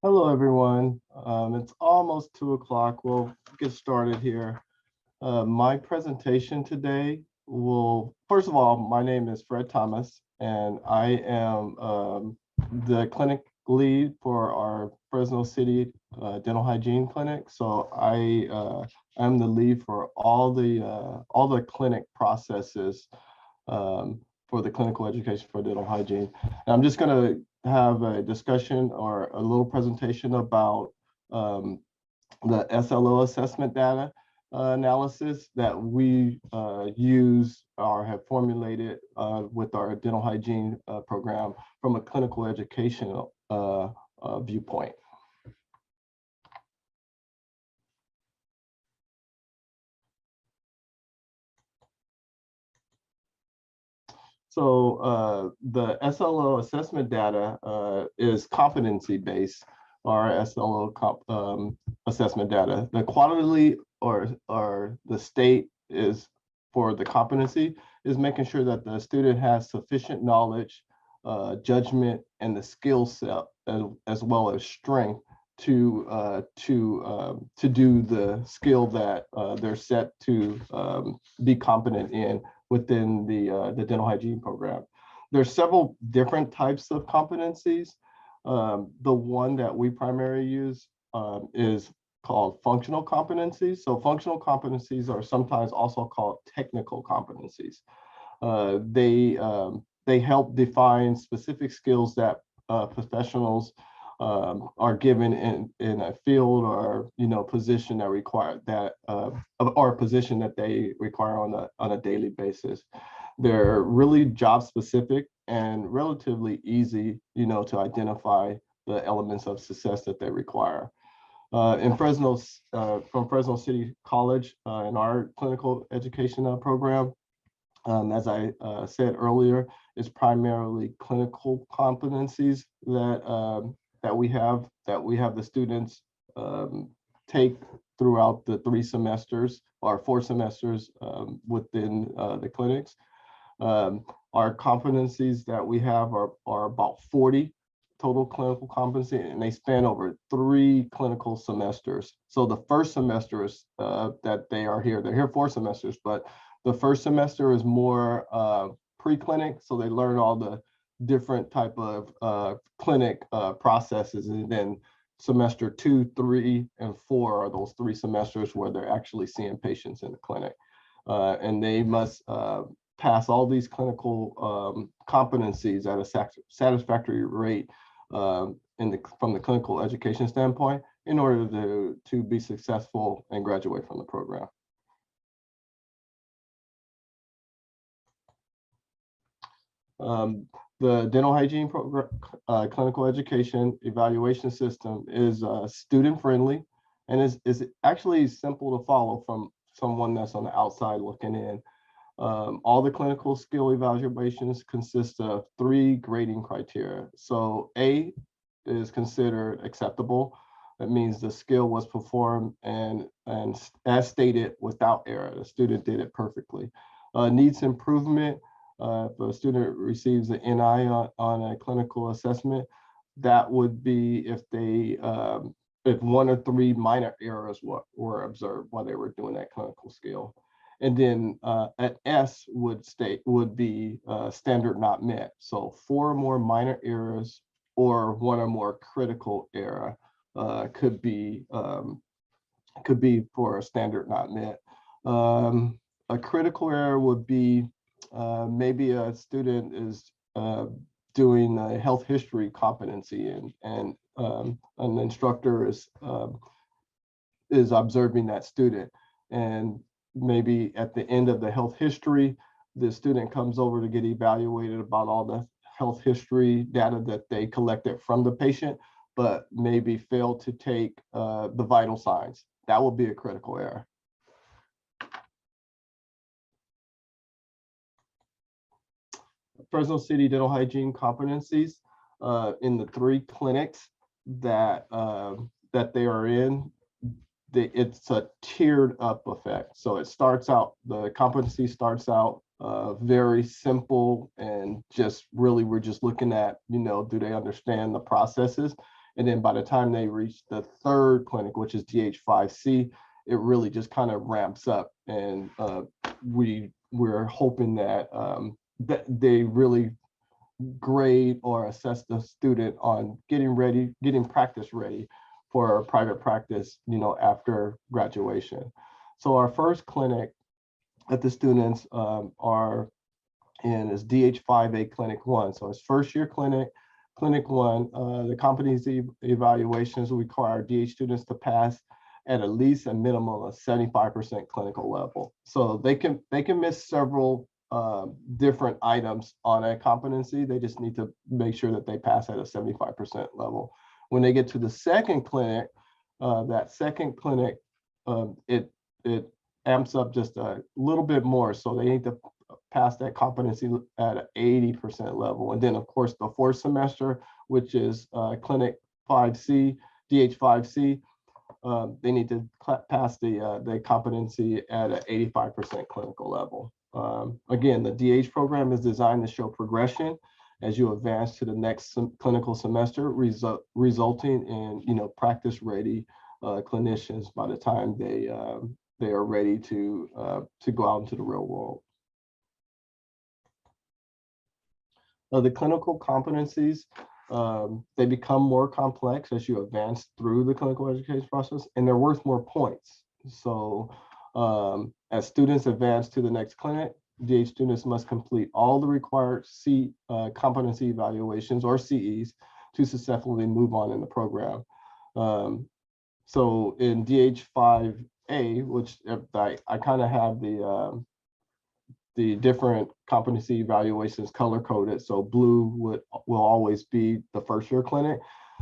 Hello, everyone. It's almost 2 o'clock. We'll get started here. My presentation today first of all, my name is Fred Thomas, and I am the clinic lead for our Fresno City Dental Hygiene Clinic. So I am the lead for all the clinic processes for the clinical education for dental hygiene. And I'm just going to have a discussion or a little presentation about the SLO assessment data analysis that we use or have formulated with our dental hygiene program from a clinical educational viewpoint. So the SLO assessment data is competency based, our SLO assessment data. The quality or the state is for the competency is making sure that the student has sufficient knowledge, judgment, and the skill set as well as strength to do the skill that they're set to be competent in within the dental hygiene program. There's several different types of competencies. The one that we primarily use is called functional competencies. So functional competencies are sometimes also called technical competencies. They help define specific skills that professionals are given in a field or position that require that or a position that they require on a daily basis. They're really job specific and relatively easy, to identify the elements of success that they require. From Fresno City College in our clinical education program, as I said earlier, it's primarily clinical competencies that we have the students take throughout the 3 semesters or 4 semesters within the clinics. Our competencies that we have are about 40 total clinical competency, and they span over 3 clinical semesters. So the first semester is that they're here 4 semesters, but the first semester is more pre-clinic, so they learn all the different type of clinic processes, and then semester 2, 3, and 4 are those 3 semesters where they're actually seeing patients in the clinic, and they must pass all these clinical competencies at a satisfactory rate from the clinical education standpoint in order to be successful and graduate from the program. The dental hygiene program, clinical education evaluation system is student friendly and is actually simple to follow from someone that's on the outside looking in. All the clinical skill evaluations consist of 3 grading criteria. So A is considered acceptable. That means the skill was performed and as stated without error. The student did it perfectly. Needs improvement. If a student receives an NI on a clinical assessment, that would be if 1 or 3 minor errors were observed while they were doing that clinical skill. And then an S would be standard not met. So 4 or more minor errors or 1 or more critical error could be for a standard not met. A critical error would be maybe a student is doing a health history competency and an instructor is observing that student, and maybe at the end of the health history, the student comes over to get evaluated about all the health history data that they collected from the patient, but maybe failed to take the vital signs. That will be a critical error. Fresno City dental hygiene competencies in the 3 clinics that they are in. It's a tiered up effect. So it starts out, the competency starts out very simple and just really we're just looking at, do they understand the processes? And then by the time they reach the third clinic, which is DH5C, it really just kind of ramps up. And we're hoping that that they really grade or assess the student on getting practice ready for private practice, after graduation. So our first clinic that the students are in is DH5A Clinic 1. So it's first year clinic, Clinic 1. The competency evaluations require DH students to pass at least a minimum of 75% clinical level. So they can miss several different items on a competency. They just need to make sure that they pass at a 75% level. When they get to the second clinic, that second clinic, it amps up just a little bit more. So they need to pass that competency at an 80% level. And then of course the fourth semester, which is Clinic 5C, DH5C, they need to pass the competency at an 85% clinical level. Again, the DH program is designed to show progression as you advance to the next clinical semester, resulting in practice ready clinicians by the time they are ready to go out into the real world. The clinical competencies, they become more complex as you advance through the clinical education process, and they're worth more points. So as students advance to the next clinic, DH students must complete all the required competency evaluations, or CEs, to successfully move on in the program. So in DH5A, which I kind of have the different competency evaluations color coded. So blue will always be the first year clinic.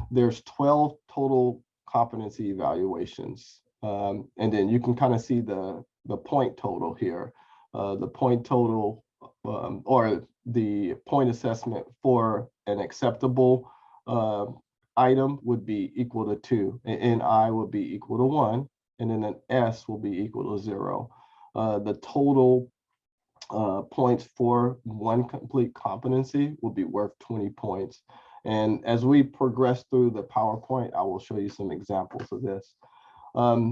There's 12 total competency evaluations. And then you can kind of see the point total here. The point total or the point assessment for an acceptable item would be equal to 2, and I would be equal to 1, and then an S will be equal to 0. The total points for one complete competency will be worth 20 points. And as we progress through the PowerPoint, I will show you some examples of this.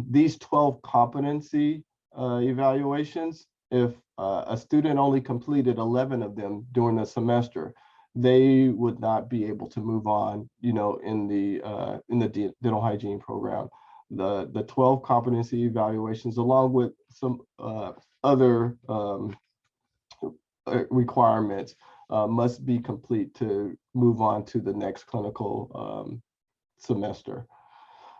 These 12 competency evaluations, if a student only completed 11 of them during the semester, they would not be able to move on, in the dental hygiene program. The 12 competency evaluations, along with some other requirements, must be complete to move on to the next clinical semester.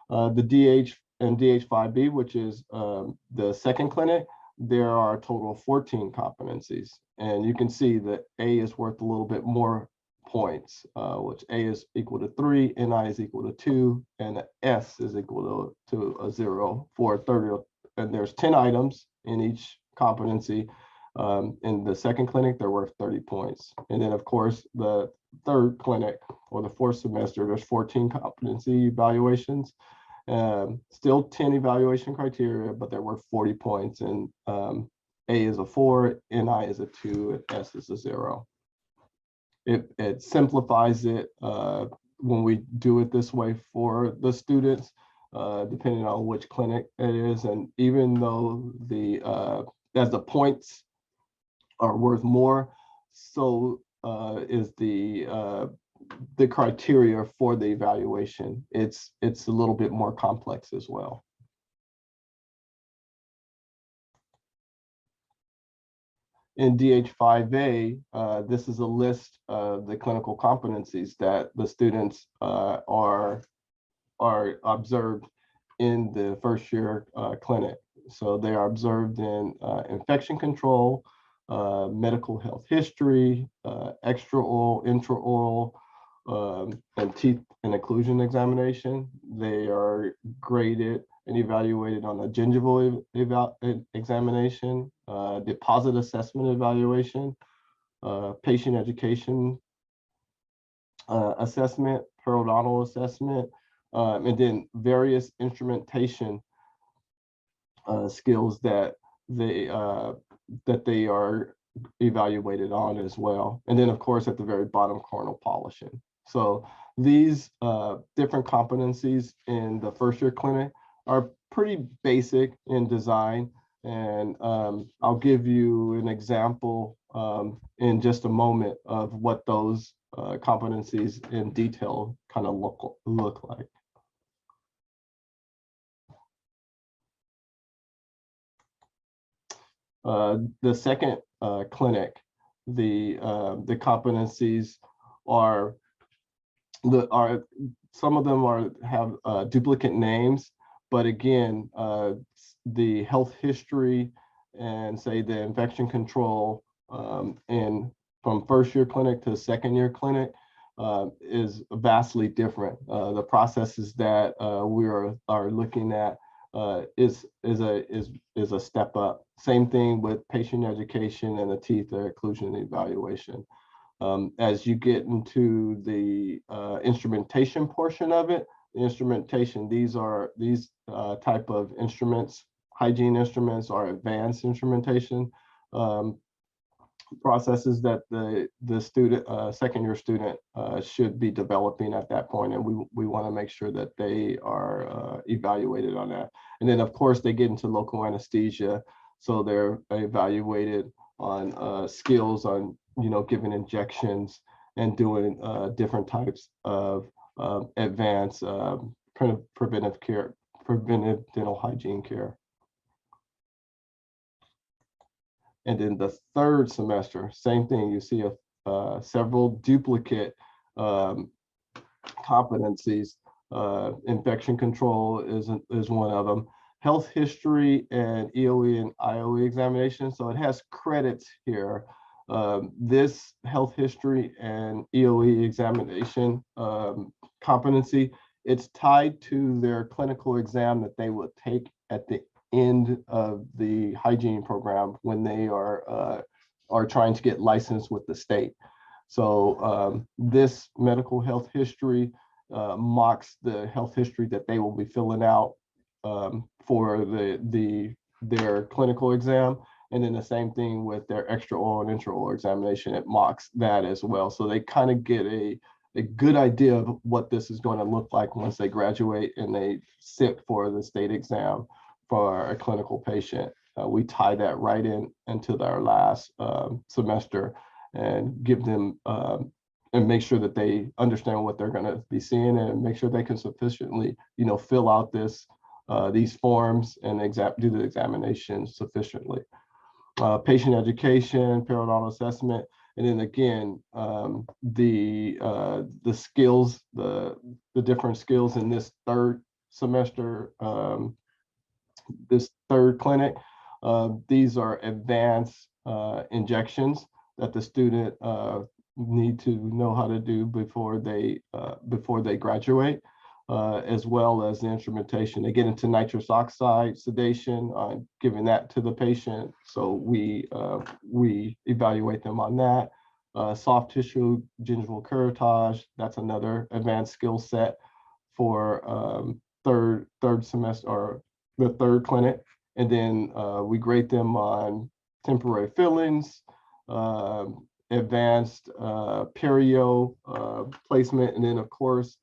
The DH and DH5B, which is the second clinic, there are a total of 14 competencies. And you can see that A is worth a little bit more points, which A is equal to 3, NI is equal to 2, and S is equal to a 0 for 30. And there's 10 items in each competency. In the second clinic, they're worth 30 points. And then of course, the third clinic or the fourth semester, there's 14 competency evaluations. Still 10 evaluation criteria, but they're worth 40 points. And A is a 4, NI is a 2, and S is a 0. It simplifies it when we do it this way for the students, depending on which clinic it is. And even though as the points are worth more, so is the criteria for the evaluation. It's a little bit more complex as well. In DH5A, this is a list of the clinical competencies that the students are observed in the first year clinic. So they are observed in infection control, medical health history, extraoral, intraoral, and teeth and occlusion examination. They are graded and evaluated on a gingival examination, deposit assessment evaluation, patient education assessment, periodontal assessment, and then various instrumentation skills that they are evaluated on as well. And then of course at the very bottom, corneal polishing. So These different competencies in the first year clinic are pretty basic in design. And I'll give you an example in just a moment of what those competencies in detail kind of look like. The second clinic, the competencies are some of them have duplicate names, but again, the health history and say the infection control in from first year clinic to second year clinic is vastly different. The processes that we are looking at is a step up. Same thing with patient education and the teeth occlusion evaluation. As you get into the instrumentation portion of it, the instrumentation, these type of instruments, hygiene instruments, are advanced instrumentation processes that the student, second year student, should be developing at that point, and we want to make sure that they are evaluated on that. And then of course they get into local anesthesia, so they're evaluated on skills on giving injections and doing different types of advanced preventive care, preventive dental hygiene care. And then the third semester, same thing. You see several duplicate competencies. Infection control is one of them. Health history and EOE and IOE examination. So it has credits here. This health history and EOE examination competency, it's tied to their clinical exam that they will take at the end of the hygiene program when they are trying to get licensed with the state. So this medical health history mocks the health history that they will be filling out for their clinical exam. And then the same thing with their extra oral and intraoral examination, it mocks that as well. So they kind of get a good idea of what this is going to look like once they graduate and they sit for the state exam for a clinical patient. We tie that right into our last semester and give them and make sure that they understand what they're going to be seeing and make sure they can sufficiently, fill out these forms and do the examination sufficiently. Patient education, periodontal assessment, and then again the skills, the different skills in this third semester. This third clinic, these are advanced injections that the student need to know how to do before they graduate, as well as the instrumentation. They get into nitrous oxide sedation, giving that to the patient. So we evaluate them on that. Soft tissue gingival curettage, that's another advanced skill set for third semester or the third clinic. And then we grade them on temporary fillings, advanced perio placement, and then of course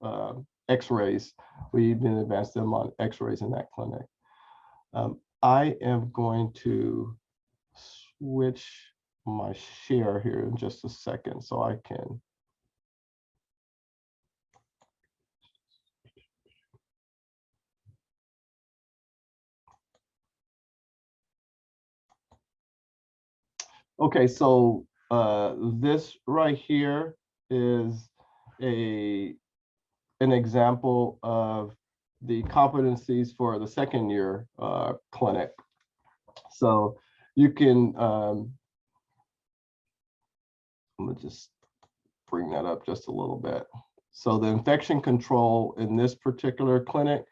x-rays. We even advanced them on x-rays in that clinic. I am going to switch my share here in just a second so I can. Okay, so this right here is an example of the competencies for the second year clinic. So you can, I'm gonna just bring that up just a little bit. So the infection control in this particular clinic,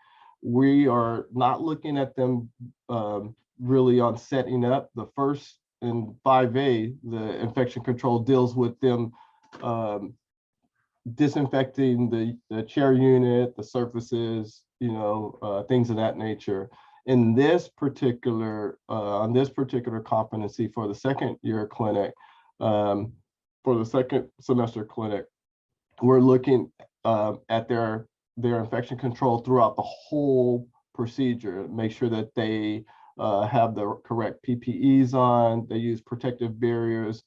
we are not looking at them really on setting up. The first in 5A, the infection control deals with them disinfecting the chair unit, the surfaces, things of that nature. In this particular, on this particular competency for the second year clinic, for the second semester clinic, we're looking at their infection control throughout the whole procedure. Make sure that they have the correct PPEs on, they use protective barriers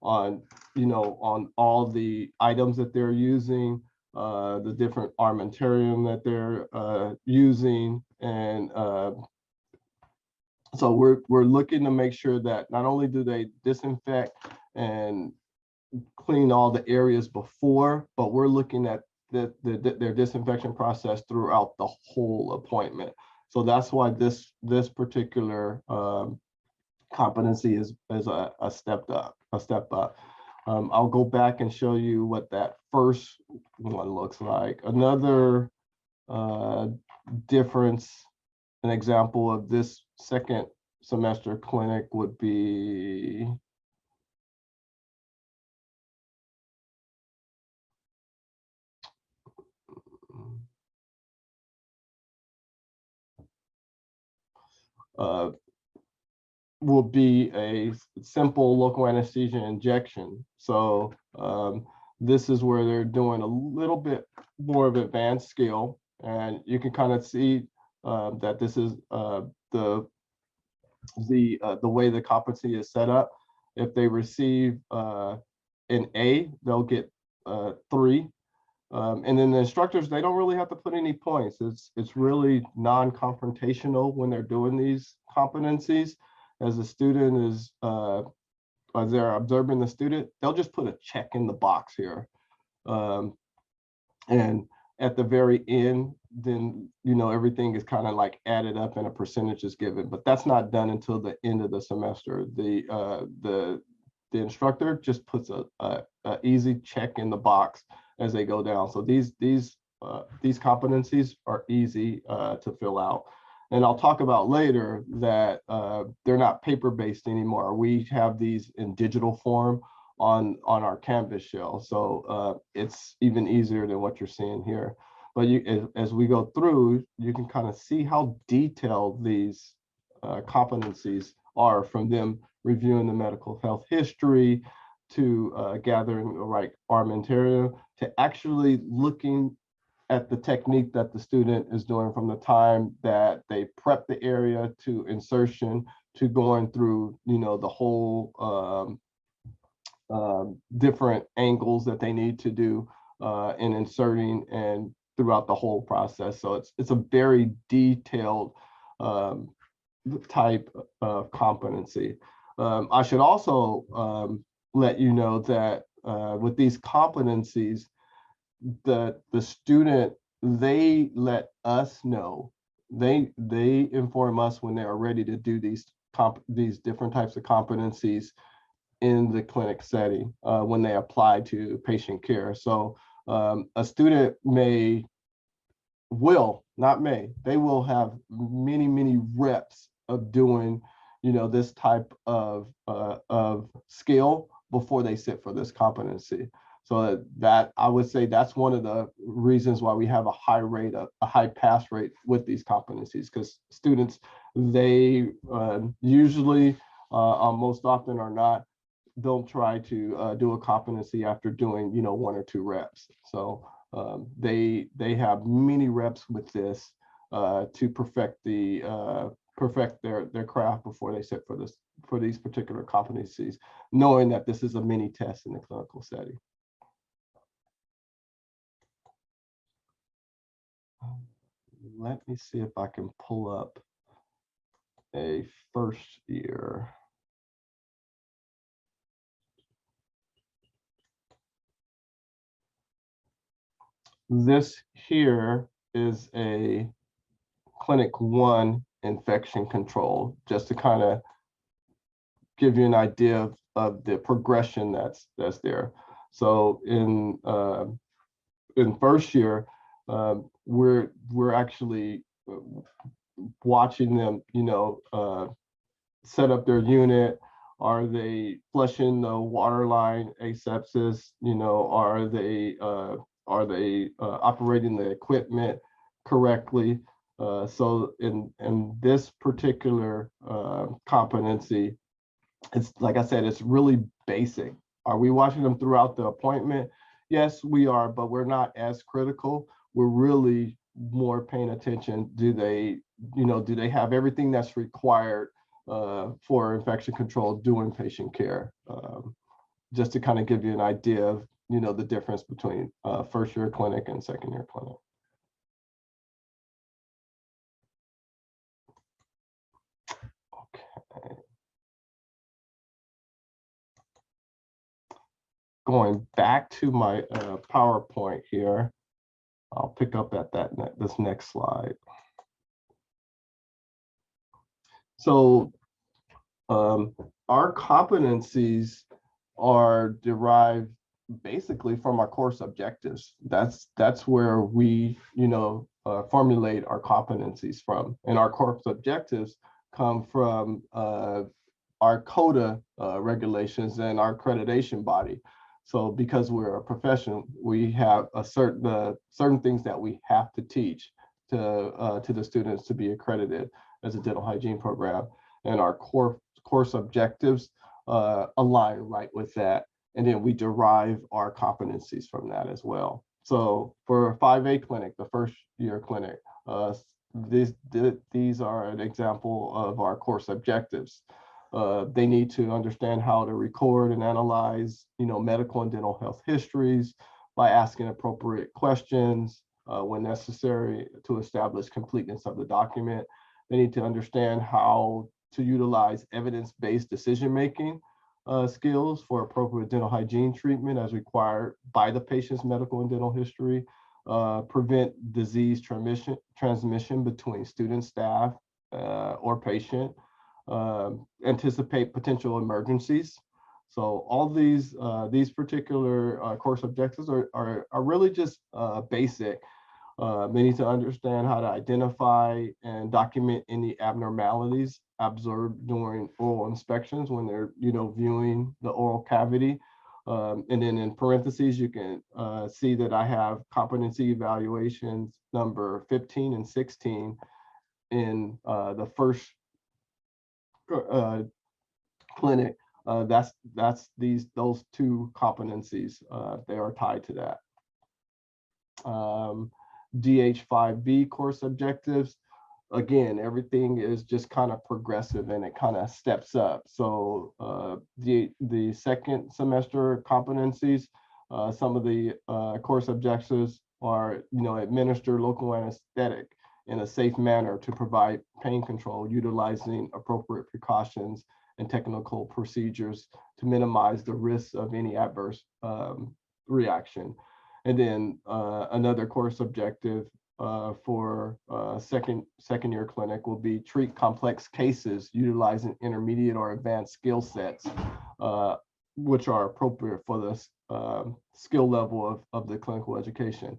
on, on all the items that they're using, the different armamentarium that they're using. And so we're looking to make sure that not only do they disinfect and clean all the areas before, but we're looking at their disinfection process throughout the whole appointment. So that's why this particular competency is a step up. I'll go back and show you what that first one looks like. Another difference, an example of this second semester clinic would be will be a simple local anesthesia injection. So this is where they're doing a little bit more of advanced skill, and you can kind of see that this is the way the competency is set up. If they receive an A, they'll get 3. And then the instructors, they don't really have to put any points. It's really non-confrontational when they're doing these competencies. As the student is, as they're observing the student, they'll just put a check in the box here. And at the very end, then, everything is kind of like added up and a percentage is given, but that's not done until the end of the semester. The instructor just puts a easy check in the box as they go down. So these competencies are easy to fill out. And I'll talk about later that they're not paper-based anymore. We have these in digital form on our Canvas shell. So it's even easier than what you're seeing here. But as we go through, you can kind of see how detailed these competencies are, from them reviewing the medical health history to gathering the right armamentarium, to actually looking at the technique that the student is doing from the time that they prep the area to insertion, to going through, the whole different angles that they need to do in inserting and throughout the whole process. So it's a very detailed type of competency. I should also let you know that with these competencies, the student, they let us know, they inform us when they are ready to do these different types of competencies in the clinic setting when they apply to patient care. So a student they will have many reps of doing this type of skill before they sit for this competency. So that I would say that's one of the reasons why we have a high pass rate with these competencies, because students, they usually most often or not, don't try to do a competency after doing 1 or 2 reps. So they have many reps with this to perfect their craft before they sit for these particular competencies, knowing that this is a mini test in the clinical setting. Let me see if I can pull up a first year. This here is a clinic 1 infection control, just to kind of give you an idea of the progression that's there. So in first year, we're actually watching them, set up their unit. Are they flushing the water line asepsis? Are they operating the equipment correctly? So in this particular competency, it's like I said, it's really basic. Are we watching them throughout the appointment? Yes, we are, but we're not as critical. We're really more paying attention. Do they, do they have everything that's required for infection control during patient care? Just to kind of give you an idea of, the difference between first year clinic and second year clinic. Okay. Going back to my PowerPoint here, I'll pick up at this next slide. So our competencies are derived basically from our course objectives. That's where we, formulate our competencies from, and our course objectives come from our CODA regulations and our accreditation body. So because we're a profession, we have a certain things that we have to teach to the students to be accredited as a dental hygiene program, and our course objectives align right with that. And then we derive our competencies from that as well. So for a 5A clinic, the first year clinic, these are an example of our course objectives. They need to understand how to record and analyze, medical and dental health histories by asking appropriate questions when necessary to establish completeness of the document. They need to understand how to utilize evidence-based decision-making skills for appropriate dental hygiene treatment as required by the patient's medical and dental history, prevent disease transmission between student, staff, or patient, anticipate potential emergencies. So all these particular course objectives are really just basic. They need to understand how to identify and document any abnormalities observed during oral inspections when they're, viewing the oral cavity. And then in parentheses, you can see that I have competency evaluations number 15 and 16 in the first clinic. That's those two competencies. They are tied to that. DH5B course objectives. Again, everything is just kind of progressive and it kind of steps up. So the second semester competencies, some of the course objectives are, administer local anesthetic in a safe manner to provide pain control, utilizing appropriate precautions and technical procedures to minimize the risk of any adverse reaction. And then another course objective for second year clinic will be treat complex cases utilizing intermediate or advanced skill sets, which are appropriate for the skill level of the clinical education.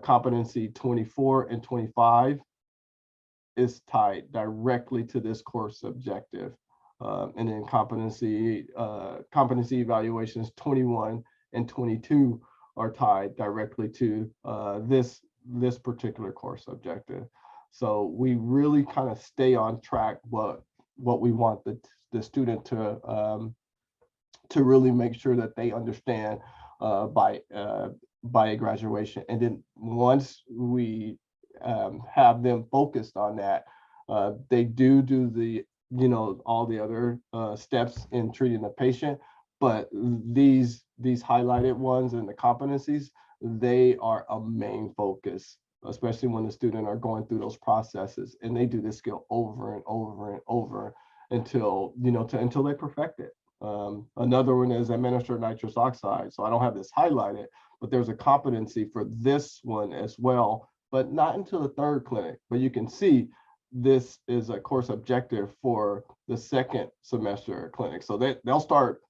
Competency 24 and 25 is tied directly to this course objective. And then competency evaluations 21 and 22 are tied directly to this particular course objective. So we really kind of stay on track what we want the student to really make sure that they understand by graduation. And then once we have them focused on that, they do the all the other steps in treating the patient, but these highlighted ones and the competencies, they are a main focus, especially when the student are going through those processes, and they do this skill over and over and over until until they perfect it. Another one is administer nitrous oxide. So I don't have this highlighted, but there's a competency for this one as well, but not until the third clinic. But you can see this is a course objective for the second semester clinic. So they'll start,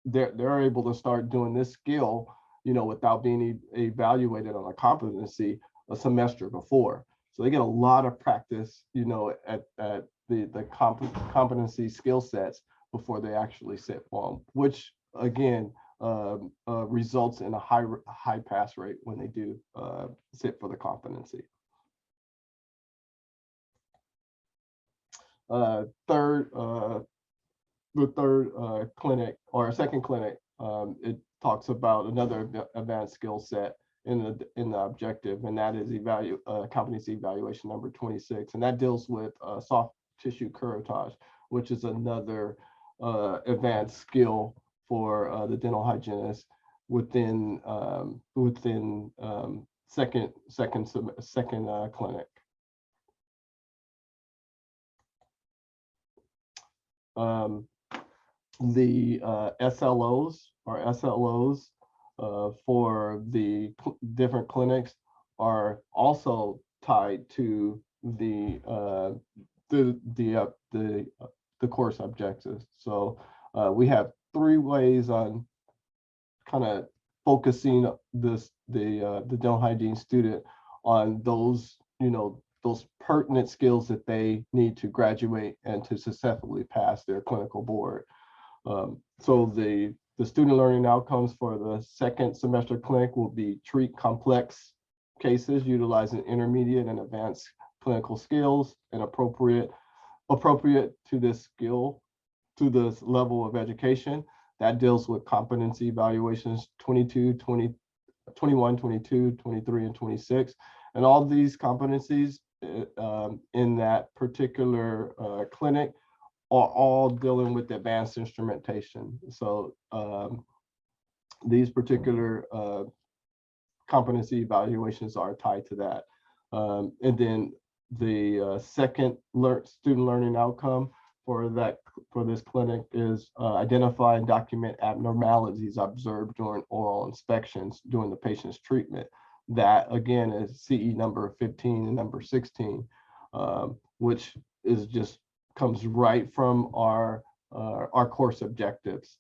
they're able to start doing this skill, without being evaluated on a competency a semester before. So they get a lot of practice, at the competency skill sets before they actually sit for them, which again results in a high pass rate when they do sit for the competency. The third clinic or second clinic, it talks about another advanced skill set in the objective, and that is competency evaluation number 26, and that deals with soft tissue curettage, which is another advanced skill for the dental hygienist within second clinic. The SLOs or SLOs for the different clinics are also tied to the course objectives. So we have 3 ways on kind of focusing the dental hygiene student on those, those pertinent skills that they need to graduate and to successfully pass their clinical board. So the student learning outcomes for the second semester clinic will be treat complex cases utilizing intermediate and advanced clinical skills and appropriate to this skill, to this level of education. That deals with competency evaluations 22, 20, 21, 22, 23, and 26. And all these competencies in that particular clinic are all dealing with advanced instrumentation. So these particular competency evaluations are tied to that. And then the second student learning outcome for this clinic is identify and document abnormalities observed during oral inspections during the patient's treatment. That again is CE number 15 and number 16, which is just comes right from our course objectives.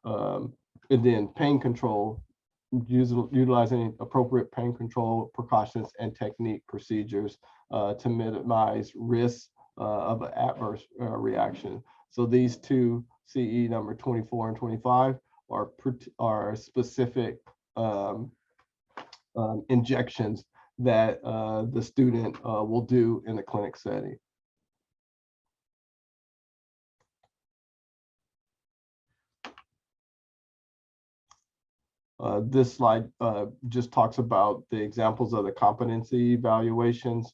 And then pain control, utilizing appropriate pain control precautions and technique procedures to minimize risk of an adverse reaction. So these 2, CE number 24 and 25, are specific injections that the student will do in the clinic setting. This slide just talks about the examples of the competency evaluations,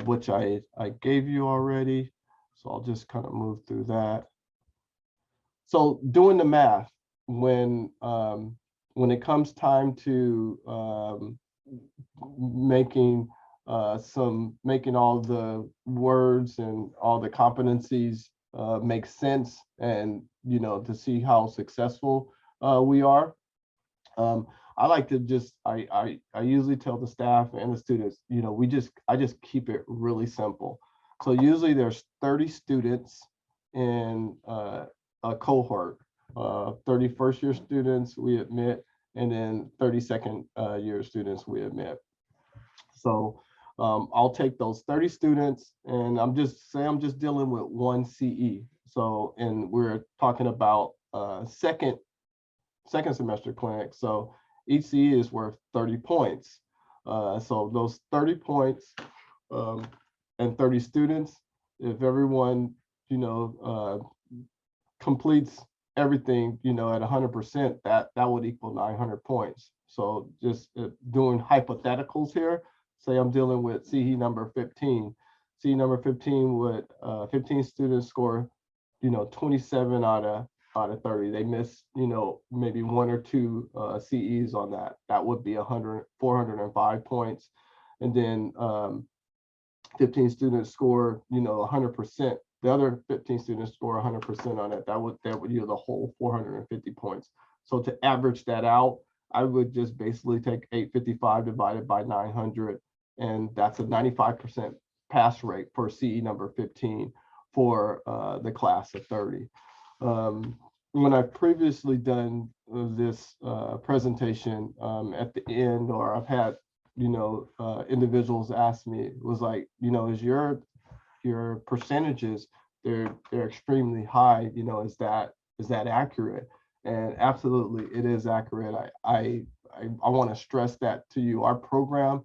which I gave you already. So I'll just kind of move through that. So doing the math, when it comes time to making all the words and all the competencies make sense, and to see how successful we are. I like to just, I usually tell the staff and the students, I just keep it really simple. So usually there's 30 students in a cohort, 30 first-year students we admit, and then 30 second-year students we admit. So I'll take those 30 students, and I'm just dealing with 1 CE. So, and we're talking about second semester clinic. So each CE is worth 30 points. So those 30 points and 30 students, if everyone, completes everything, at 100%, that would equal 900 points. So just doing hypotheticals here, say I'm dealing with CE number 15. CE number 15 would 15 students score, 27 out of 30. They miss, maybe 1 or 2 CEs on that. That would be 405 points. And then 15 students score, 100%. The other 15 students score 100% on it. That would yield a whole 450 points. So to average that out, I would just basically take 855 divided by 900, and that's a 95% pass rate for CE number 15 for the class of 30. When I've previously done this presentation at the end, or I've had, individuals ask me, it was like, is your percentages, they're extremely high, is that accurate? And absolutely, it is accurate. I want to stress that to you. Our program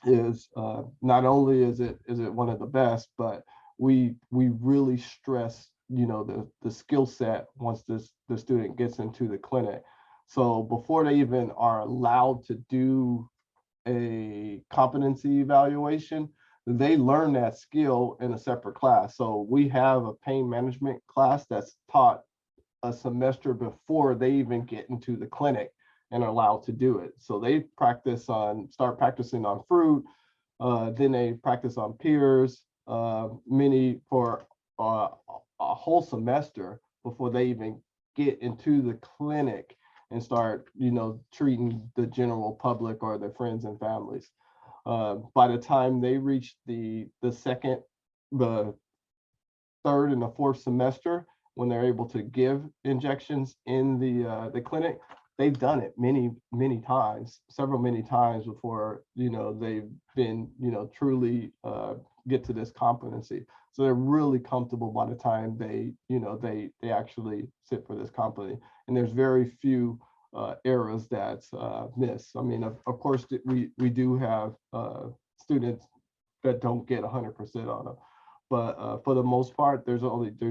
is not only is it one of the best, but we really stress the skill set once the student gets into the clinic. So before they even are allowed to do a competency evaluation, they learn that skill in a separate class. So we have a pain management class that's taught a semester before they even get into the clinic and are allowed to do it. So they start practicing on fruit, then they practice on peers, many for a whole semester before they even get into the clinic and start, treating the general public or their friends and families. By the time they reach the second, the third, and the fourth semester, when they're able to give injections in the clinic, they've done it many times, many times before they've been truly get to this competency. So they're really comfortable by the time they actually sit for this competency. And there's very few errors that's missed. I mean, of course, we do have students that don't get 100% on them, but for the most part, there's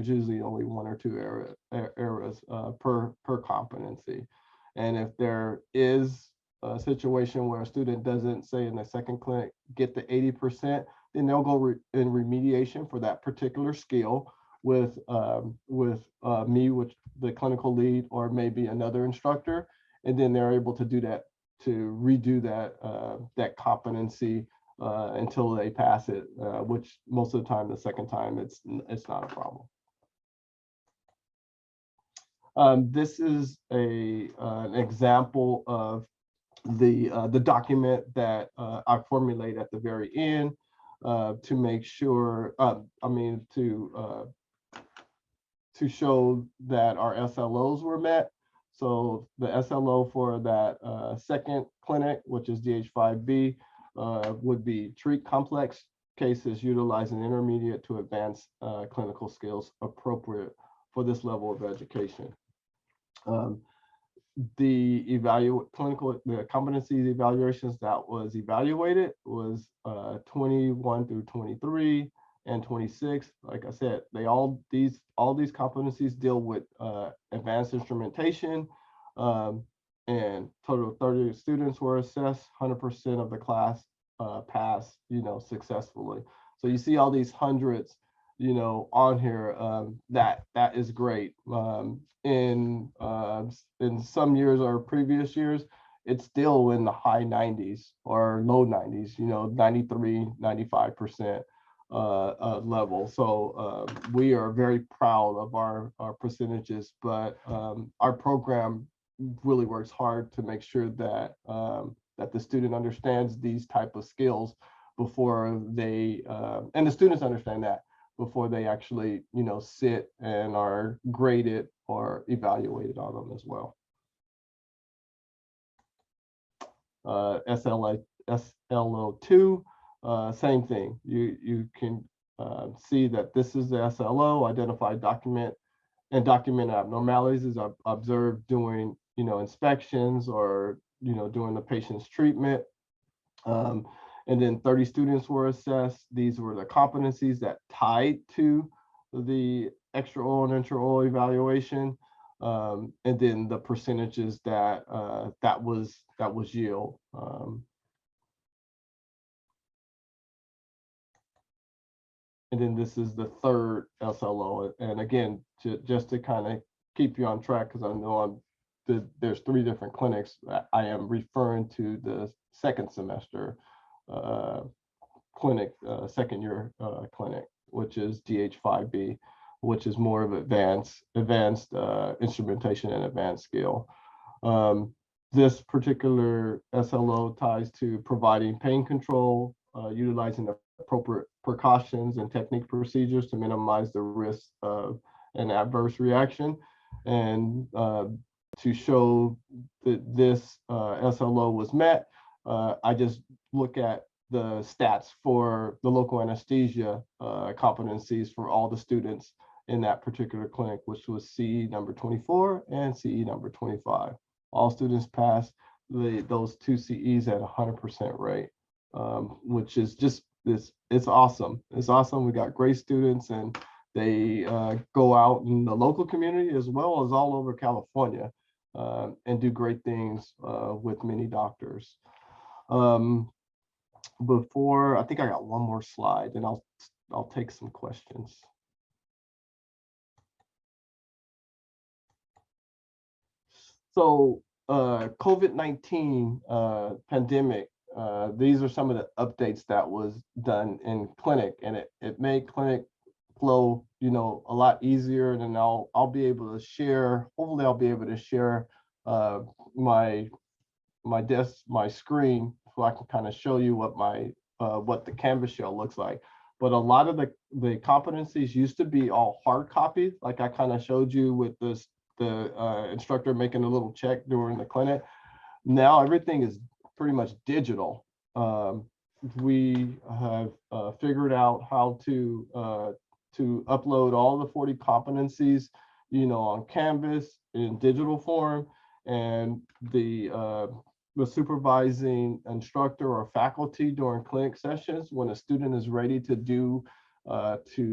usually only one or two errors per competency. And if there is a situation where a student doesn't, say in the second clinic, get the 80%, then they'll go in remediation for that particular skill with me, which the clinical lead, or maybe another instructor, and then they're able to do that, to redo that competency until they pass it, which most of the time, the second time, it's not a problem. This is an example of the document that I formulate at the very end to make sure, to show that our SLOs were met. So the SLO for that second clinic, which is DH5B, would be treat complex cases utilizing intermediate to advanced clinical skills appropriate for this level of education. The competencies evaluations that was evaluated was 21 through 23 and 26. Like I said, all these competencies deal with advanced instrumentation, and total of 30 students were assessed. 100% of the class passed, successfully. So you see all these hundreds, on here. That is great. In some years or previous years, it's still in the high 90s or low 90s, 93, 95% level. So we are very proud of our percentages, but our program really works hard to make sure that that the student understands these type of skills before they and the students understand that before they actually sit and are graded or evaluated on them as well. SLO2, same thing. You can see that this is the SLO, identify document abnormalities observed during inspections or during the patient's treatment. And then 30 students were assessed. These were the competencies that tied to the extra-oral and intra-oral evaluation, and then the percentages that that was yield. And then this is the third SLO. And again, just to kind of keep you on track, because I know there's 3 different clinics. I am referring to the second semester clinic, second year clinic, which is DH5B, which is more of advanced instrumentation and advanced skill. This particular SLO ties to providing pain control, utilizing the appropriate precautions and technique procedures to minimize the risk of an adverse reaction. And to show that this SLO was met, I just look at the stats for the local anesthesia competencies for all the students in that particular clinic, which was CE number 24 and CE number 25. All students passed those 2 CEs at 100% rate, which is just it's awesome. It's awesome. We got great students, and They go out in the local community as well as all over California, and do great things with many doctors. Before, I think I got one more slide, and I'll take some questions. So COVID-19 pandemic, these are some of the updates that was done in clinic, and it made clinic flow, a lot easier. And then I'll be able to share, hopefully I'll be able to share my screen, so I can kind of show you what the Canvas shell looks like. But a lot of the competencies used to be all hard copied, like I kind of showed you with the instructor making a little check during the clinic. Now everything is pretty much digital. We have figured out how to upload all the 40 competencies, on Canvas in digital form, and the supervising instructor or faculty during clinic sessions, when a student is ready to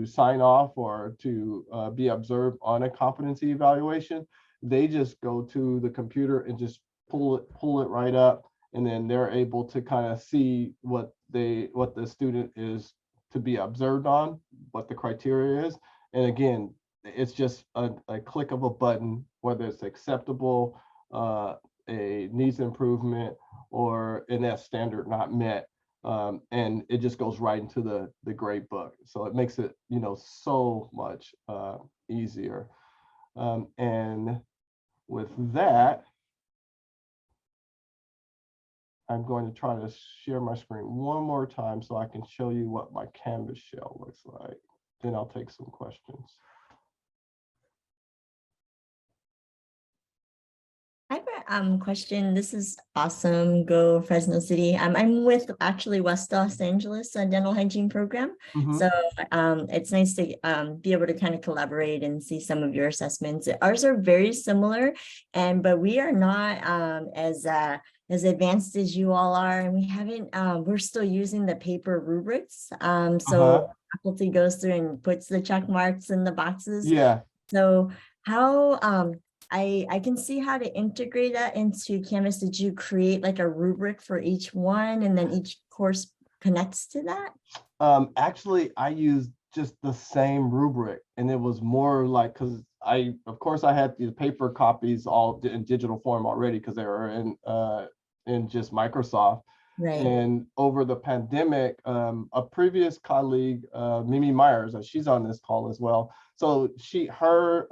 sign off or to be observed on a competency evaluation, they just go to the computer and just pull it right up, and then they're able to kind of see what the student is to be observed on, what the criteria is. And again, it's just a click of a button, whether it's acceptable, a needs improvement, or in that standard not met. And it just goes right into the grade book. So it makes it, so much easier. And with that, I'm going to try to share my screen one more time so I can show you what my Canvas shell looks like. Then I'll take some questions. I have a question. This is awesome. Go Fresno City. I'm with actually West Los Angeles dental hygiene program. So it's nice to be able to kind of collaborate and see some of your assessments. Ours are very similar, but we are not as advanced as you all are, and we haven't. We're still using the paper rubrics. So faculty goes through and puts the check marks in the boxes. Yeah. So how I can see how to integrate that into Canvas. Did you create like a rubric for each one, and then each course connects to that? Actually, I used just the same rubric, and it was more like, because of course I had the paper copies all in digital form already, because they were in just Microsoft. Right. And over the pandemic, a previous colleague, Mimi Myers, she's on this call as well. So her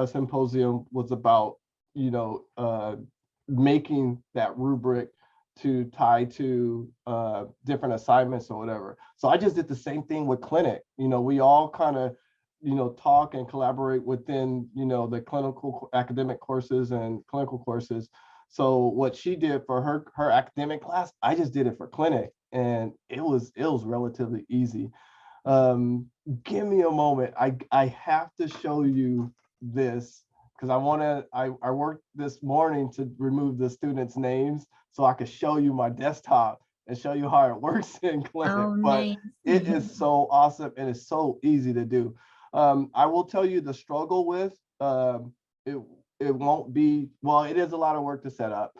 symposium was about, making that rubric to tie to different assignments or whatever. So I just did the same thing with clinic. We all kind of, talk and collaborate within, the clinical academic courses and clinical courses. So what she did for her academic class, I just did it for clinic, and it was relatively easy. Give me a moment. I have to show you this, because I worked this morning to remove the students' names so I could show you my desktop and show you how it works in clinic. Oh, but nice. It is so awesome, and it's so easy to do. I will tell you the struggle with it won't be, well, it is a lot of work to set up,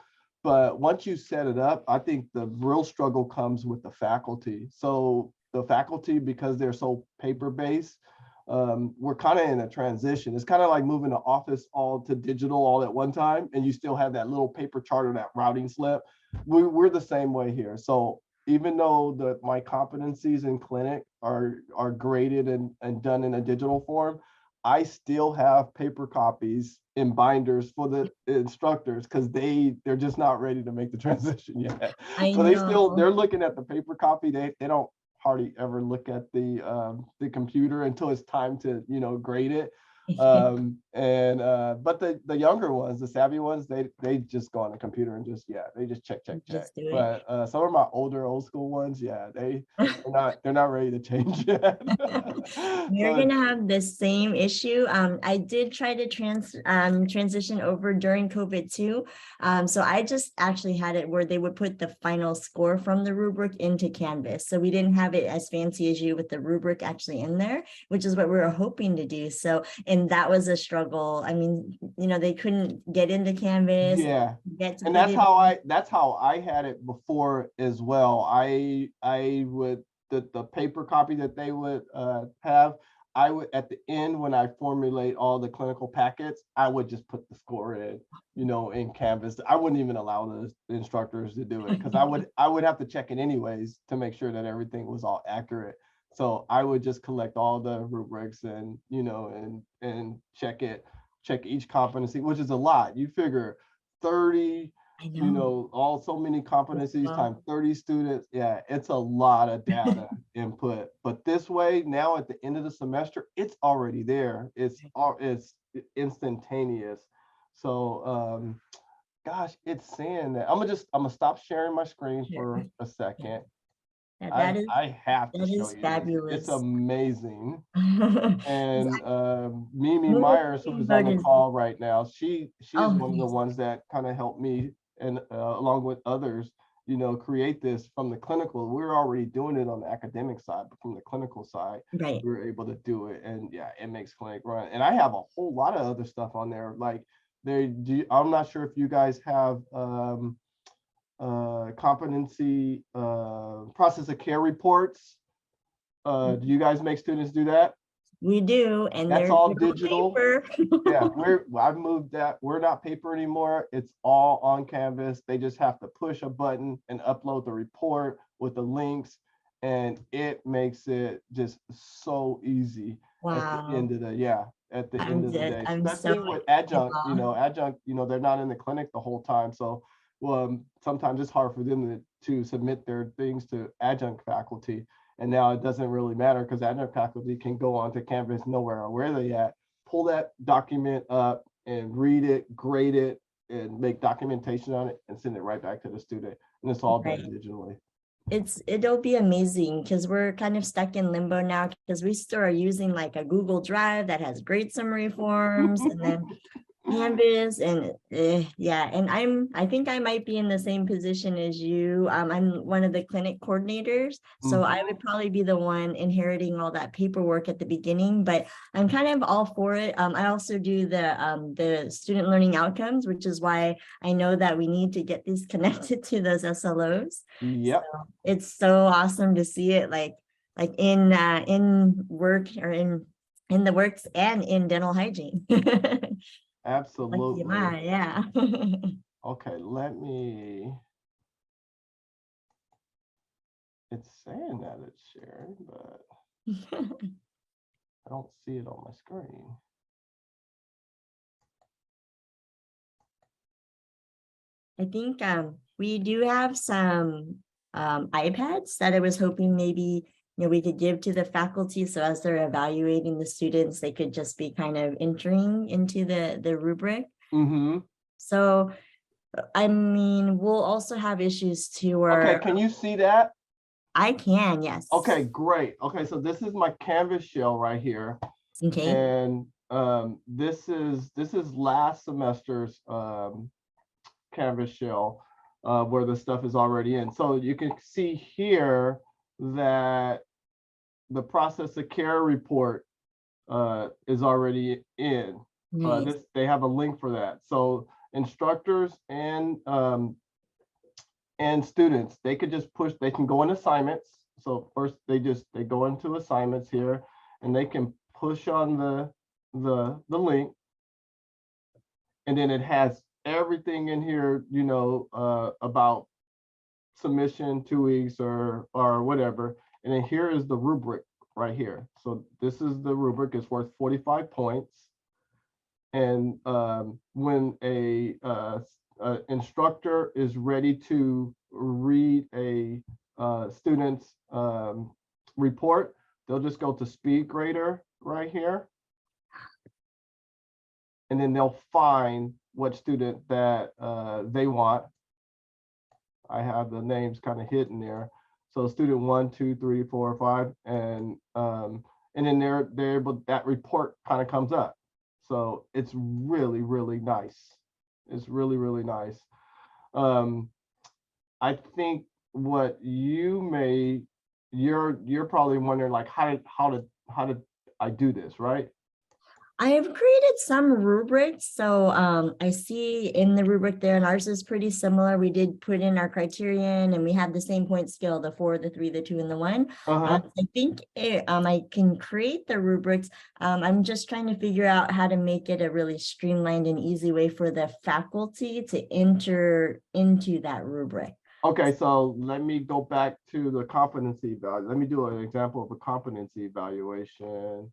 but once you set it up, I think the real struggle comes with the faculty. So the faculty, because they're so paper-based, we're kind of in a transition. It's kind of like moving the office all to digital all at one time, and you still have that little paper chart or that routing slip. We're the same way here. So even though my competencies in clinic are graded and done in a digital form, I still have paper copies in binders for the instructors, because they're just not ready to make the transition yet. So they're looking at the paper copy. They don't hardly ever look at the computer until it's time to grade it. But the younger ones, the savvy ones, they just go on the computer and just they just check. Just do it. But some of my older old school ones, they're not ready to change yet. We're So gonna have the same issue. I did try to transition over during COVID too. So I just actually had it where they would put the final score from the rubric into Canvas. So we didn't have it as fancy as you with the rubric actually in there, which is what we were hoping to do. So, and that was a struggle. I mean, they couldn't get into Canvas, get to and put it in. that's how I had it before as well. I would the paper copy that they would have, I would at the end when I formulate all the clinical packets, I would just put the score in, in Canvas. I wouldn't even allow the instructors to do it because I would have to check it anyways to make sure that everything was all accurate. So I would just collect all the rubrics and and check each competency, which is a lot. You figure 30, I know. so many competencies Well, times 30 students. Yeah, it's a lot of data input. But this way, now at the end of the semester, it's already there. It's instantaneous. So gosh, it's saying that I'm gonna stop sharing my screen sure. for a second. Yeah, I have to that show is you this. It's fabulous. amazing. 'Cause And Mimi moving Myers, who is on the voted. call right now, she is Oh, one of the yes. ones that kind of helped me and along with others, create this from the clinical. We're already doing it on the academic side, but from the clinical side, Right. we were able to do it. And yeah, it makes clinic run. And I have a whole lot of other stuff on there. Like I'm not sure if you guys have competency process of care reports. Do you guys make students do that? We do, and That's they're all no digital. paper. Yeah, I've moved that. We're not paper anymore. It's all on Canvas. They just have to push a button and upload the report with the links, and it makes it just so easy at the end Wow. of the day. I'm so Especially with in adjunct, awe. they're not in the clinic the whole time. So sometimes it's hard for them to submit their things to adjunct faculty. And now it doesn't really matter because adjunct faculty can go onto Canvas, nowhere where they at, pull that document up and read it, grade it, and make documentation on it and send it right back to the student. And it's all done Right. digitally. It'll be amazing because we're kind of stuck in limbo now because we still are using like a Google Drive that has great summary forms and then Canvas and yeah, and I think I might be in the same position as you. I'm one of the clinic coordinators, so I would probably be the one inheriting all that paperwork at the beginning, but I'm kind of all for it. I also do the student learning outcomes, which is why I know that we need to get these connected to those SLOs. Yep. So it's so awesome to see it like in work or in the works and in dental hygiene. Lucky am Absolutely. I, yeah. Okay, it's saying that it's sharing, but I don't see it on my screen. I think we do have some iPads that I was hoping maybe we could give to the faculty so as they're evaluating the students, they could just be kind of entering into the rubric. So I mean, we'll also have issues too where Okay, can you see that? I can, yes. Okay, great. Okay, so this is my Canvas shell right here. Okay. And this is last semester's Canvas shell where the stuff is already in. So you can see here that the process of care report is already in. Nice. They have a link for that. So instructors and students, they could just push, they can go in assignments. So first they go into assignments here and they can push on the link. And then it has everything in here, about submission 2 weeks or whatever. And then here is the rubric right here. So this is the rubric, it's worth 45 points. And when a instructor is ready to read a student's report, they'll just go to speed grader right here. and then they'll find what student that they want. I have the names kind of hidden there. So student 1, 2, 3, 4, 5, and then they're able, that report kind of comes up. So it's really, really nice. It's really, really nice. I think what you're probably wondering, like, how did I do this, right? I have created some rubrics. So I see in the rubric there, and ours is pretty similar. We did put in our criterion and we had the same point scale, the 4, the 3, the 2, and the 1. I think I can create the rubrics. I'm just trying to figure out how to make it a really streamlined and easy way for the faculty to enter into that rubric. Okay, so let me go back to the competency value. Let me do an example of a competency evaluation.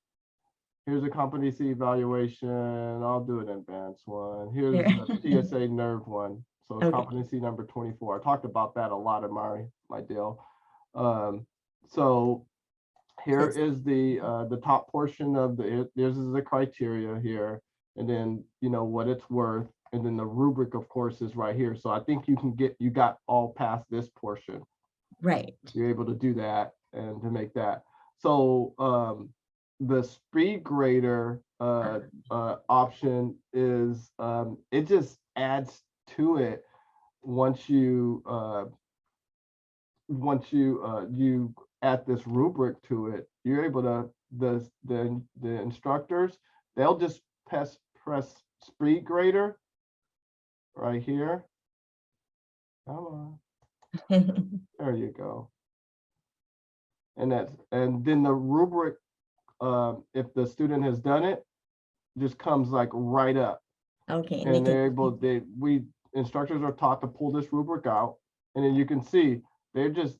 Here's a competency evaluation. I'll do an advanced one. Here's a TSA NERV one. So competency number 24. I talked about that a lot in my deal. So here is the top portion of this is the criteria here, and then what it's worth, and then the rubric, of course, is right here. So I think you got all past this portion. Right. You're able to do that and to make that. So the speed grader option is it just adds to it once you add this rubric to it. You're able to the instructors, they'll just press speed grader right here. Come on. There you go. And then the rubric, if the student has done it, just comes like right up. Okay. And they're able, instructors are taught to pull this rubric out, and then you can see they just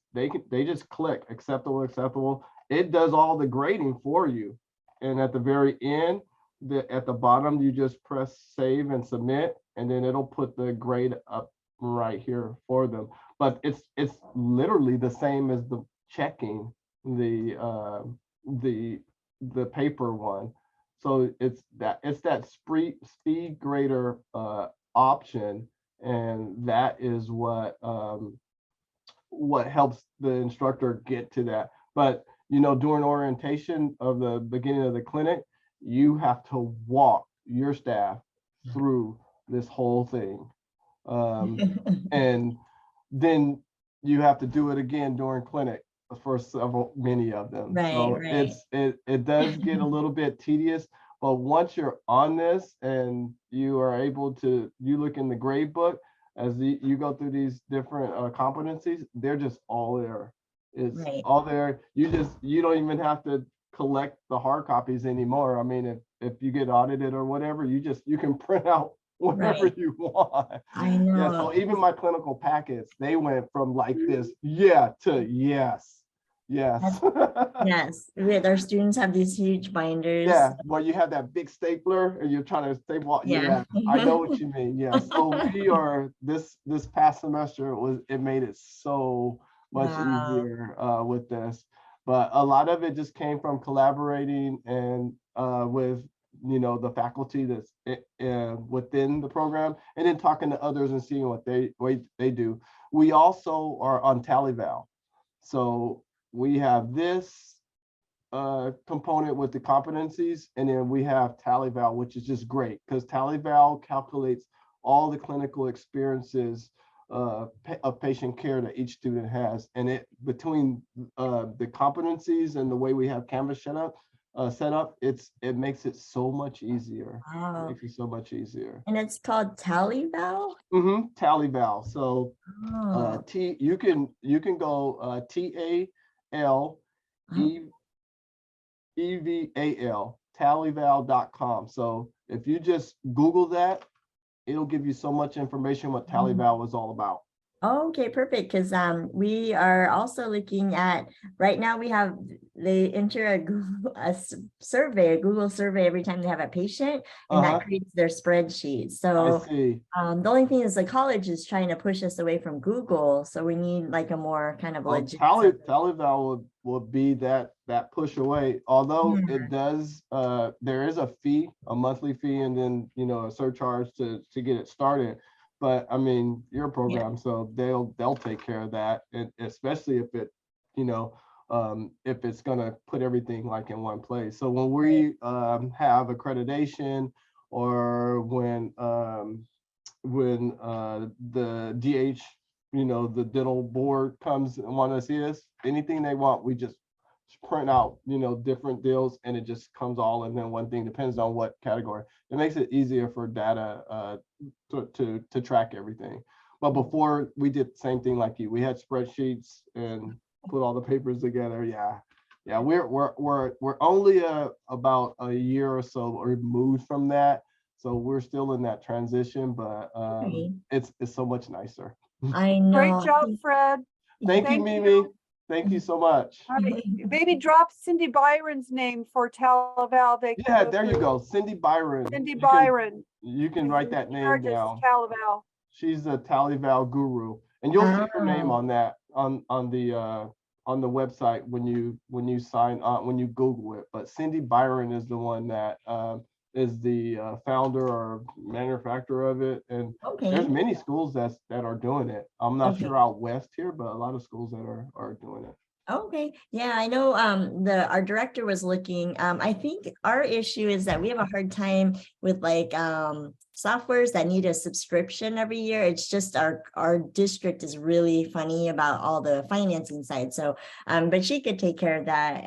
click acceptable. It does all the grading for you. And at the very end, at the bottom, you just press save and submit, and then it'll put the grade up right here for them. But it's literally the same as the checking the paper one. So it's that speed grader option, and that is what helps the instructor get to that. But during orientation of the beginning of the clinic, you have to walk your staff through this whole thing, and then you have to do it again during clinic for many of them. Right, so right. it does get a little bit tedious, but once you're on this and you are able to, you look in the grade book as you go through these different competencies, they're just all there. It's all there. You don't even have to collect the hard copies anymore. I mean, if you get audited or whatever, you can print out whatever you want. I know. Yeah, so even my clinical packets, they went from like this, yeah, to yes. Yes. Yes. Our students have these huge binders. Yeah, well, you have that big stapler and you're trying to staple. Yeah, I know what you mean. Yeah. So we are this past semester it made it so much easier with this. But a lot of it just came from collaborating and with the faculty that's within the program, and then talking to others and seeing what they do. We also are on TallyVal. So we have this component with the competencies, and then we have TallyVal, which is just great because TallyVal calculates all the clinical experiences of patient care that each student has, and it between the competencies and the way we have Canvas set up, it makes it so much easier. It makes it so much easier. And it's called TallyVal? TallyVal. So you can go TallyEval, tallyval.com. So if you just Google that, it'll give you so much information what TallyVal is all about. Okay, perfect. Because we are also looking at, right now they enter a Google survey every time they have a patient, and that creates their spreadsheet. So I see. The only thing is the college is trying to push us away from Google, so we need like a more kind of legit. TallyVal will be that push away. Although Yeah. it does, there is a fee, a monthly fee, and then a surcharge to get it started. But I mean, your program, so they'll take care of that, and especially if it, you know, if it's gonna put everything like in one place. So when we have accreditation, or when the DH, the dental board comes and want to see us, anything they want, we just print out, different deals, and it just comes all in then one thing, depends on what category. It makes it easier for data to track everything. But before, we did the same thing like you. We had spreadsheets and put all the papers together. Yeah, we're only about a year or so removed from that. So we're still in that transition, but it's so much nicer. I know. Great job, Fred. Thank you, Mimi. Thank you so much. All right, maybe drop Cindy Byron's name for Talaval. They can Yeah, go there you through. go. Cindy Byron. Cindy Byron. You can write that name Charges down. Talaval. She's a Tally-Val guru, and you'll see her name Oh. on that on the website when you sign on, when you Google it. But Cindy Byron is the one that is the founder or manufacturer of it, and there's many schools that are doing it. I'm not sure out west here, but a lot of schools that are doing it. Okay, yeah, I know our director was looking. I think our issue is that we have a hard time with like softwares that need a subscription every year. It's just our district is really funny about all the financing side. So but she could take care of that.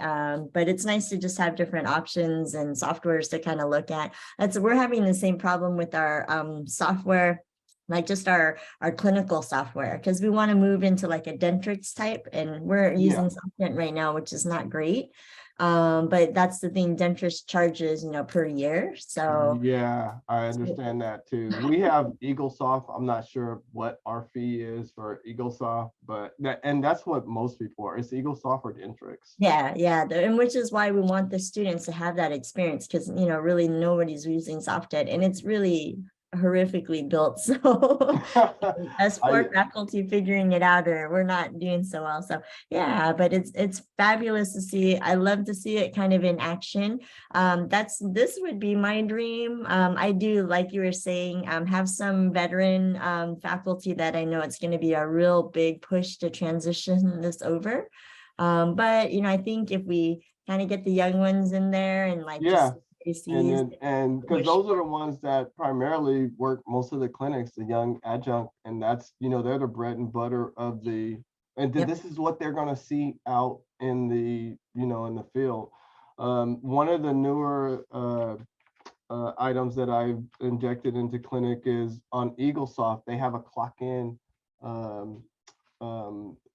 But it's nice to just have different options and softwares to kind of look at. We're having the same problem with our software, like just our clinical software, because we want to move into like a Dentrix type, and we're using something right now, which is not great. But that's the thing, Dentrix charges, per year. So yeah, I understand that too. We have EagleSoft. I'm not sure what our fee is for EagleSoft, but that's what most people are. It's EagleSoft or Dentrix. Yeah, and which is why we want the students to have that experience, because really nobody's using SoftEd, and it's really horrifically built. So us poor faculty figuring it out, or we're not doing so well. So yeah, but it's fabulous to see. I love to see it kind of in action. This would be my dream. I do, like you were saying, have some veteran faculty that I know it's going to be a real big push to transition this over. But I think if we kind of get the young ones in there and like and because those are the ones that primarily work most of the clinics, the young adjunct, and that's they're the bread and butter of this is what they're going to see out in the in the field. One of the newer items that I've injected into clinic is on EagleSoft. They have a clock in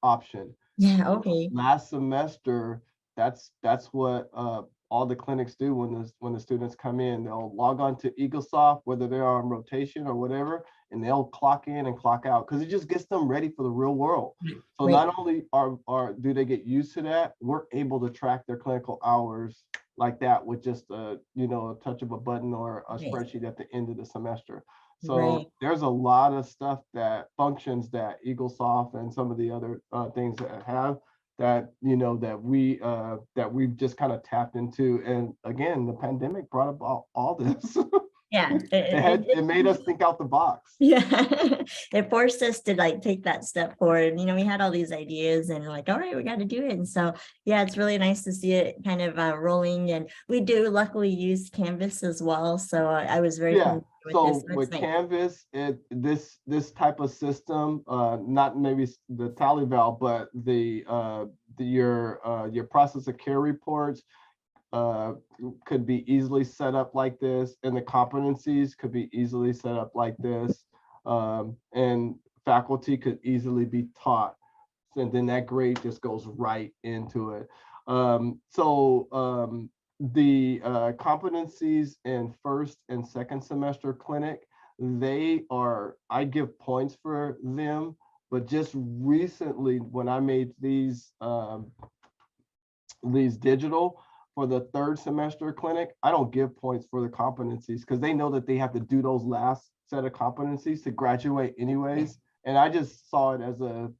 option. Yeah, okay. Last semester, that's what all the clinics do when the students come in. They'll log on to EagleSoft, whether they're on rotation or whatever, and they'll clock in and clock out, because it just gets them ready for the real world. So not only do they get used to that, we're able to track their clinical hours like that with just a touch of a button or a spreadsheet at the end of the semester. So there's a lot of stuff that functions that EagleSoft and some of the other things that have that that we've just kind of tapped into. And again, the pandemic brought about all this. Yeah, it made us think out the box. Yeah, it forced us to like take that step forward. We had all these ideas and like, all right, we got to do it. And so yeah, it's really nice to see it kind of rolling. And we do luckily use Canvas as well. So I was very with Canvas, this type of system, not maybe the Tally-Val, but your process of care reports could be easily set up like this, and the competencies could be easily set up like this, and faculty could easily be taught, and then that grade just goes right into it. The competencies in first and second semester clinic, I give points for them, but just recently when I made these digital for the third semester clinic, I don't give points for the competencies, because they know that they have to do those last set of competencies to graduate anyways. And I just saw it as a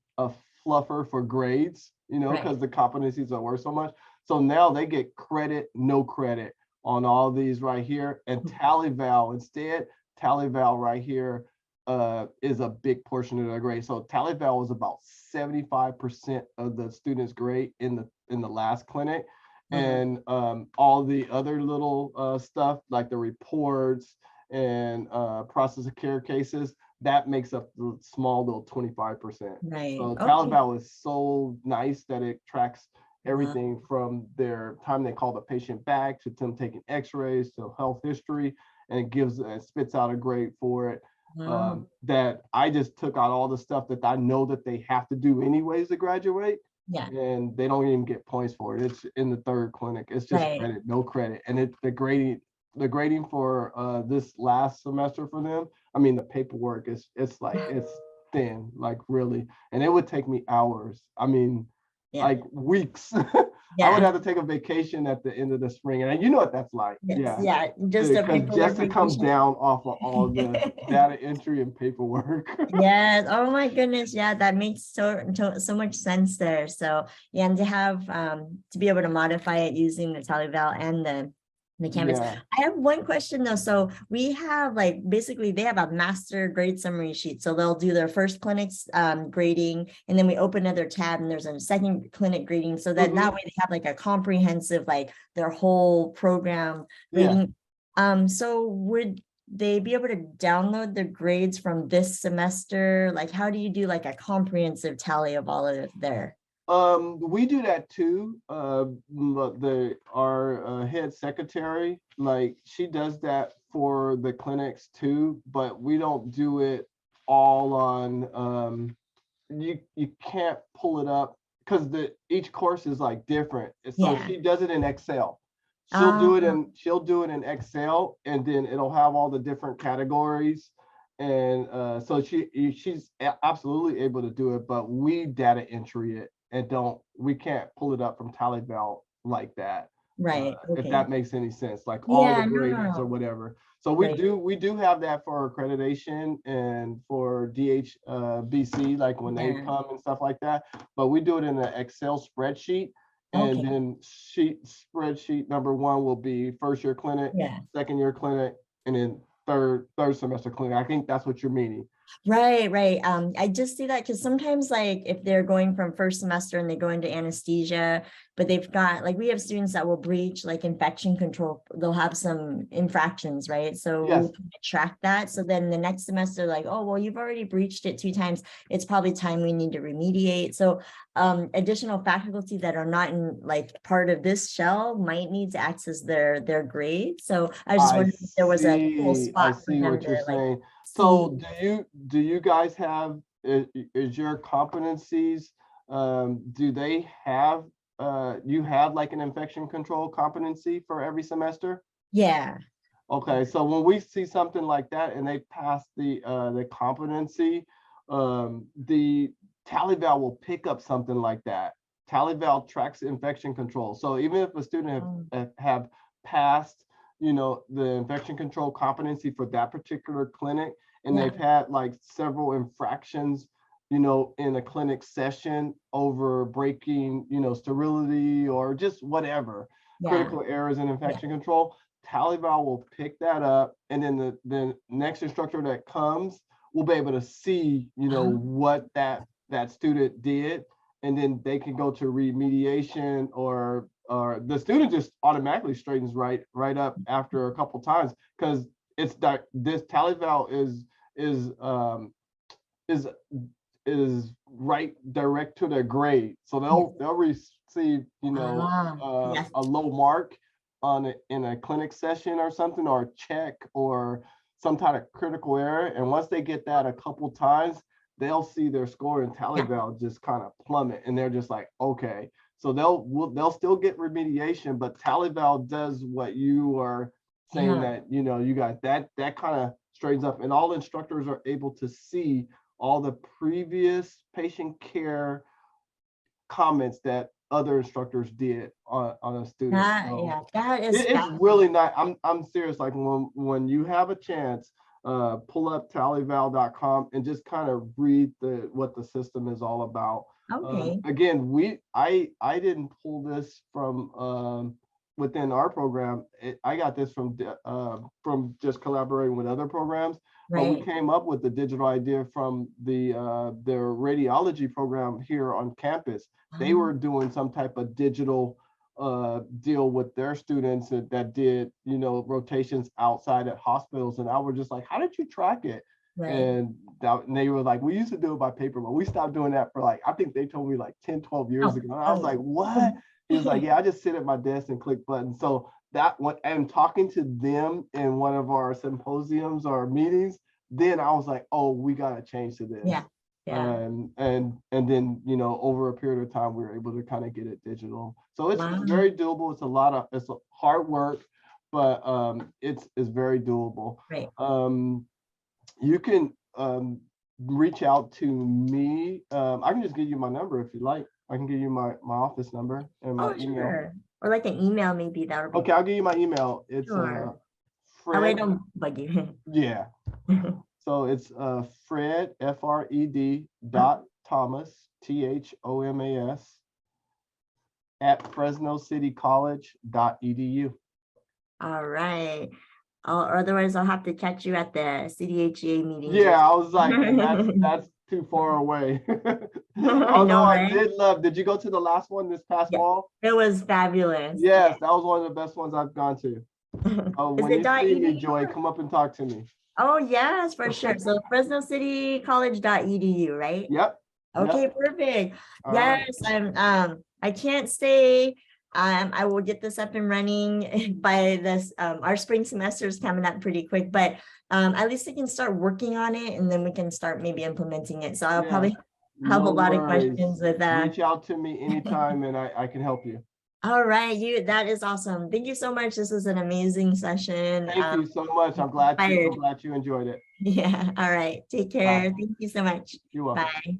fluffer for grades, you know, Right. because the competencies are worth so much. So now they get credit, no credit on all these right here. And TALI-VAL instead, TALI-VAL right here is a big portion of their grade. So TALI-VAL was about 75% of the students' grade in the last clinic. And all the other little stuff like the reports and process of care cases, that makes up the small little 25%. Right. So Okay. TALI-VAL is so nice that it tracks Wow. everything from their time they call the patient back to them taking x-rays to health history, and it gives spits out a grade for it. Wow. That I just took out all the stuff that I know that they have to do anyways to graduate. Yeah. And they don't even get points for it. It's in the third clinic. It's just Right. credit, no credit. And the grading for this last semester for them, I mean, the paperwork is it's thin, like really. And it would take me hours. I mean, Yeah. like weeks. Yeah. I would have to take a vacation at the end of the spring. And you know what that's like. Yes. Yeah. Yeah. Just a Because paperwork just to come vacation. down off of all the data entry and paperwork. Yes. Oh my goodness. Yeah, that makes so much sense there. So yeah, and to have to be able to modify it using the TALI-VAL and the Canvas. Yeah. I have one question though. So we have like basically they have a master grade summary sheet. So they'll do their first clinic's grading, and then we open another tab and there's a second clinic grading. So that that way they have like a comprehensive, like their whole program grading. Yeah. So would they be able to download the grades from this semester? Like, how do you do like a comprehensive tally of all of it there? We do that too. Our head secretary, like she does that for the clinics too, but we don't do it all on. You can't pull it up because each course is like different. So Yeah. she does it in Excel. She'll do it in Excel, and then it'll have all the different categories. And so she's absolutely able to do it, but we data entry it and we can't pull it up from TALI-VAL like that. Right. If Okay. that makes any sense, like all Yeah, the no, gradings no. or whatever. So we Right. do have that for accreditation and for DHBC, like when they Yeah. come and stuff like that. But we do it in an Excel spreadsheet. And Okay. then spreadsheet number one will be first year clinic, Yeah. second year clinic, and then third semester clinic. I think that's what you're meaning. Right, right. I just see that because sometimes like if they're going from first semester and they go into anesthesia, but they've got like we have students that will breach like infection control, they'll have some infractions, right? So Yes. we'll track that. So then the next semester, like, oh, well, you've already breached it 2 times. It's probably time we need to remediate. So additional faculty that are not in like part of this shell might need to access their grade. So I was just wondering if there was a cool spot for them what you're to like saying. see. So do you guys have is your competencies do they have you have like an infection control competency for every semester? Yeah. Okay, so when we see something like that and they pass the competency, the TALI-VAL will pick up something like that. TALI-VAL tracks infection control. So even if a student have passed, you know, the infection control competency for that particular clinic, and they've had like several infractions, you know, in a clinic session over breaking, you know, sterility or just whatever, critical errors in infection control, TALI-VAL will pick that up, and then the next instructor that comes will be able to see, you know, what that student did, and then they can go to remediation, or the student just automatically straightens right up after a couple times, because it's that this TALI-VAL is right direct to their grade, so they'll receive, you know, a low mark in a clinic session or something, or a check or some kind of critical error, and once they get that a couple times, they'll see their score in TALI-VAL just kind of plummet, and they're just like, okay, so they'll still get remediation, but TALI-VAL does what you are saying, that, you know, you guys, that kind of straightens up, and all instructors are able to see all the previous patient care comments that other instructors did on a student. That is it's really nice. I'm serious. Like when you have a chance, pull up talival.com and just kind of read what the system is all about. Okay. Again, I didn't pull this from within our program. I got this from just collaborating with other programs. But we Right. came up with the digital idea from their radiology program here on campus. They were doing some type of digital deal with their students that did, you know, rotations outside at hospitals. And I was just like, how did you track it? Right. And they were like, we used to do it by paper, but we stopped doing that for like, I think they told me like 10, 12 years ago. And I was like, what? He was like, yeah, I just sit at my desk and click buttons. So that one, and talking to them in one of our symposiums or meetings, then I was like, oh, we got to change to this. Yeah. Yeah. And then, you know, over a period of time, we were able to kind of get it digital. So it's Wow. very doable. It's a hard work, but it's very doable. Right. You can reach out to me. I can just give you my number if you like. I can give you my office number and my email. Sure. Or like an email, maybe that would be. Okay, I'll give you my email. It's Sure. Fred. Oh, I don't bug you. Yeah. So it's Fred, FRED .Thomas, THOMAS at FresnoCityCollege.edu. All right. Otherwise, I'll have to catch you at the CDHEA meeting. Yeah, I was like, that's too far away. Although I did love, did you go to the last one this past fall? It was fabulous. Yes, that was one of the best ones I've gone to. When you see me, Joy, come up and talk to me. Oh, yes, for sure. So FresnoCityCollege.edu, right? Yep. Okay, perfect. All Yes, right. I can't stay. I will get this up and running by this. Our spring semester is coming up pretty quick, but at least I can start working on it and then we can start maybe implementing it. So I'll probably have a lot of questions with that. Reach out to me anytime and I can help you. All right, that is awesome. Thank you so much. This was an amazing session. Thank you so much. I'm glad you enjoyed it. Yeah. All right. Take care. Bye. Thank you so much. You're welcome. Bye.